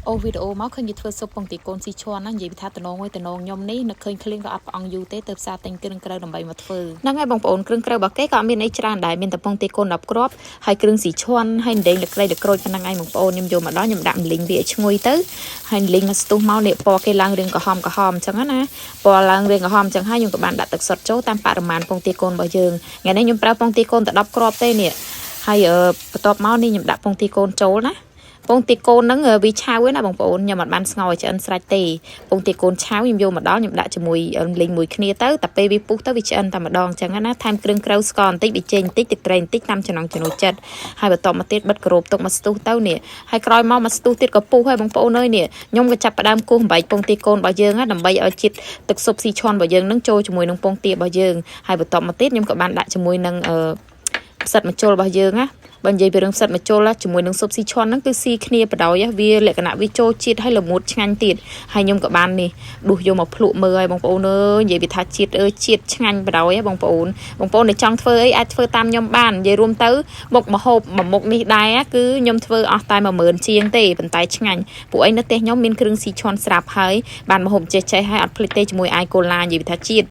អូវីដេអូមកឃើញគេធ្វើស៊ុបពងទាកូនស៊ីឈ័នណានិយាយថាតំណងមួយតំណងខ្ញុំនេះនឹកឃើញឃ្លៀងក៏អត់ផ្អង់យូរទេទៅផ្សារទិញគ្រឿងក្រៅដើម្បីមកធ្វើហ្នឹងហើយបងប្អូនគ្រឿងក្រៅរបស់គេក៏អត់មានអីច្រើនដែរមានតែពងទាកូន10គ្រាប់ហើយគ្រឿងស៊ីឈ័នហើយដេងលក្ក្រូចប៉ុណ្ណឹងឯងបងប្អូនខ្ញុំយកមកដល់ខ្ញុំដាក់ម្លីងវាឲ្យឈ្ងុយទៅហើយម្លីងមកស្ទុះមកនេះពណ៌គេឡើងរាងក្រហមអញ្ចឹងណាពណ៌ឡើងរាងក្រហមអញ្ចឹងហើយខ្ញុំក៏បានដាក់ទឹកសុទ្ធចូលតាមបរិមាណពងទាកូនរបស់យើងថ្ងៃនេះខ្ញុំប្រើពងទាកូនតែ10គ្រាប់ទេនេះហើយបន្ទាប់មកនេះខ្ញុំដាក់ពងទាកូនចូលណាពងទាកូនហ្នឹងវាឆៅឯណាបងប្អូនខ្ញុំអត់បានស្ងោរឲ្យឆ្អិនស្រេចទេពងទាកូនឆៅខ្ញុំយកមកដល់ខ្ញុំដាក់ជាមួយលីងមួយគ្នាទៅតែពេលវាពុះទៅវាឆ្អិនតែម្ដងអញ្ចឹងណាថែមគ្រឿងក្រៅស្ករបន្តិចប៊ីចេងបន្តិចទឹកត្រីបន្តិចតាមចំណង់ចំណូលចិត្តហើយបន្តមកទៀតបិទក្របទុកមកស្ទុះទៅនេះហើយក្រោយមកស្ទុះទៀតក៏ពុះហើយបងប្អូនអើយនេះខ្ញុំក៏ចាប់ផ្ដើមគោះបំបែកពងទាកូនរបស់យើងណាដើម្បីឲ្យជាតិទឹកស៊ុបស៊ីឈ័នរបស់យើងនឹងចូលជាមួយនឹងពងទារបស់យើងហើយបន្តមកទៀតខ្ញុំក៏បានដាក់ជាមួយនឹងផ្សិតម្ជុលរបស់យើងណាបើនិយាយពីរឿងផ្សិតម្ជុលជាមួយនឹងស៊ុបស៊ីឈ័នហ្នឹងគឺស៊ីគ្នាបដោយវាលក្ខណៈវាចូលជាតិហើយល្មុតឆ្ងាញ់ទៀតហើយខ្ញុំក៏បាននេះដួសយកមកភ្លក់មើលឲ្យបងប្អូនអើយនិយាយពីថាជាតិជាតិឆ្ងាញ់បដោយបងប្អូនដែលចង់ធ្វើអីអាចធ្វើតាមខ្ញុំបាននិយាយរួមទៅមុខម្ហូបមួយមុខនេះដែរគឺខ្ញុំធ្វើអស់តែ10000ជាងទេប៉ុន្តែឆ្ងាញ់ពួកឯងនៅផ្ទះខ្ញុំមានគ្រឿងស៊ីឈ័នស្រាប់ហើយបានម្ហូបចេះហើយអត់ភ្លេចទេជាមួយអាយកូឡានិយាយពីថាជាតិ